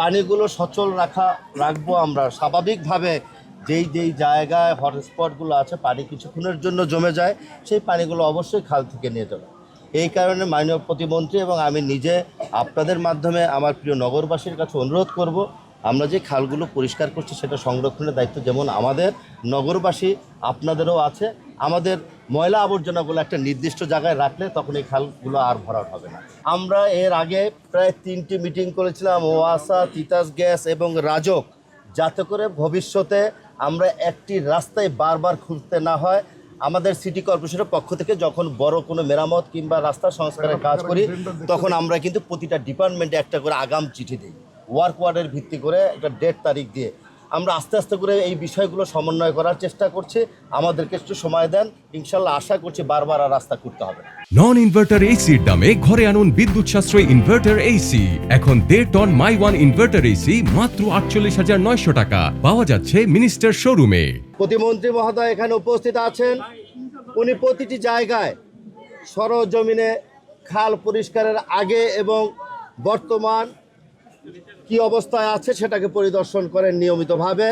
পানিগুলো সচল রাখবো আমরা স্বাভাবিকভাবে। যেই জায়গায় হটস্পটগুলো আছে পানি কিছুক্ষণের জন্য জমে যায়, সেই পানিগুলো অবশ্যই খাল থেকে নিয়ে যাবে। এই কারণে মাননীয় প্রতিমন্ত্রী এবং আমি নিজে আপনাদের মাধ্যমে আমার প্রিয় নগরবাসীর কাছে অনুরোধ করব, আমরা যে খালগুলো পরিষ্কার করছি সেটা সংরক্ষণের দায়িত্ব যেমন আমাদের নগরবাসী, আপনাদেরও আছে। আমাদের ময়লা আবর্জনাগুলো একটা নির্দিষ্ট জায়গায় রাখলে তখন এই খালগুলো আর ভরাট হবে না। আমরা এর আগে প্রায় 3টি মিটিং করেছিলাম ওয়াসা, তিতাস গ্যাস এবং রাজক, যাতে করে ভবিষ্যতে আমরা একটি রাস্তায় বারবার খুঁজতে না হয়। আমাদের সিটি কর্পোরেশনের পক্ষ থেকে যখন বড় কোনো মেরামত কিংবা রাস্তা সংস্কারের কাজ করি, তখন আমরা কিন্তু প্রতিটা ডিপার্টমেন্টে একটা করে আগাম চিঠি দিই, ওয়ার্ক ওয়ার্ডের ভিত্তি করে একটা ডেট তারিখ দিয়ে। আমরা আস্তে আস্তে করে এই বিষয়গুলো সমন্বয় করার চেষ্টা করছি। আমাদেরকে একটু সময় দেন, ইনশাল্লাহ আশা করছি বারবার আর রাস্তা করতে হবে না। নন ইনভার্টার এসির দামে ঘরে আনুন বিদ্যুৎ সাশ্রয়ী ইনভার্টার এসি। এখন 1.5 ton my one inverter AC মাত্র 48,900 টাকা পাওয়া যাচ্ছে মিনিস্টার শোরুমে। প্রতিমন্ত্রী মহোদয় এখানে উপস্থিত আছেন। উনি প্রতিটি জায়গায় সরজমিনে খাল পরিষ্কারের আগে এবং বর্তমান কি অবস্থায় আছে সেটাকে পরিদর্শন করেন নিয়মিতভাবে।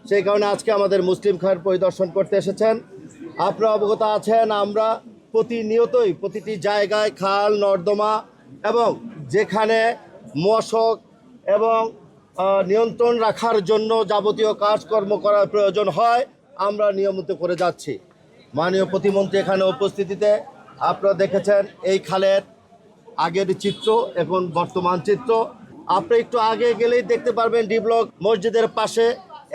সেই কারণে আজকে আমাদের মুসলিম খাল পরিদর্শন করতে এসেছেন। আপনারা অবগত আছেন, আমরা প্রতিনিয়তই প্রতিটি জায়গায় খাল, নর্দমা এবং যেখানে মশক এবং নিয়ন্ত্রণ রাখার জন্য যাবতীয় কাজকর্ম করার প্রয়োজন হয় আমরা নিয়মিত করে যাচ্ছি। মাননীয় প্রতিমন্ত্রী এখানে উপস্থিতিতে আপনারা দেখেছেন এই খালের আগের চিত্র এবং বর্তমান চিত্র। আপনি একটু আগে গেলেই দেখতে পারবেন ডি ব্লক মসজিদের পাশে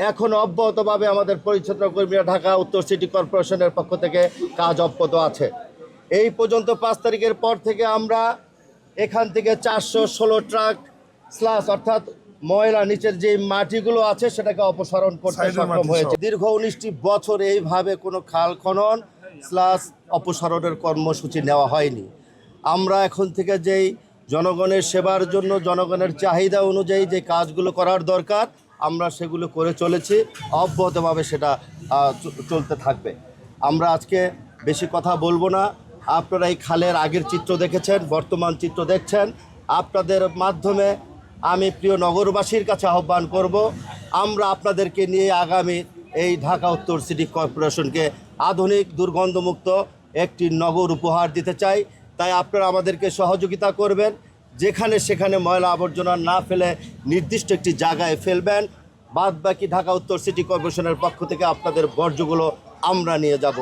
এখন অব্যাহতভাবে আমাদের পরিচ্ছন্নতা কর্মীরা ঢাকা উত্তর সিটি কর্পোরেশনের পক্ষ থেকে কাজ অব্যাহত আছে। এই পর্যন্ত 5 তারিখের পর থেকে আমরা এখান থেকে 416 ট্রাক স্লাস অর্থাৎ ময়লা নিচের যে মাটিগুলো আছে সেটাকে অপসারণ করতে সক্ষম হয়েছে। দীর্ঘ 19টি বছর এইভাবে কোনো খাল খনন স্লাস অপসারণের কর্মসূচি নেওয়া হয়নি। আমরা এখন থেকে যেই জনগণের সেবার জন্য জনগণের চাহিদা অনুযায়ী যে কাজগুলো করার দরকার আমরা সেগুলো করে চলেছি, অব্যাহতভাবে সেটা চলতে থাকবে। আমরা আজকে বেশি কথা বলবো না। আপনারা এই খালের আগের চিত্র দেখেছেন, বর্তমান চিত্র দেখছেন। আপনাদের মাধ্যমে আমি প্রিয় নগরবাসীর কাছে আহ্বান করব, আমরা আপনাদেরকে নিয়ে আগামী এই ঢাকা উত্তর সিটি কর্পোরেশনকে আধুনিক দুর্গন্ধমুক্ত একটি নগর উপহার দিতে চাই। তাই আপনারা আমাদেরকে সহযোগিতা করবেন, যেখানে সেখানে ময়লা আবর্জনা না ফেলে নির্দিষ্ট একটি জায়গায় ফেলবেন। বাদ বাকি ঢাকা উত্তর সিটি কর্পোরেশনের পক্ষ থেকে আপনাদের বর্জ্যগুলো আমরা নিয়ে যাব।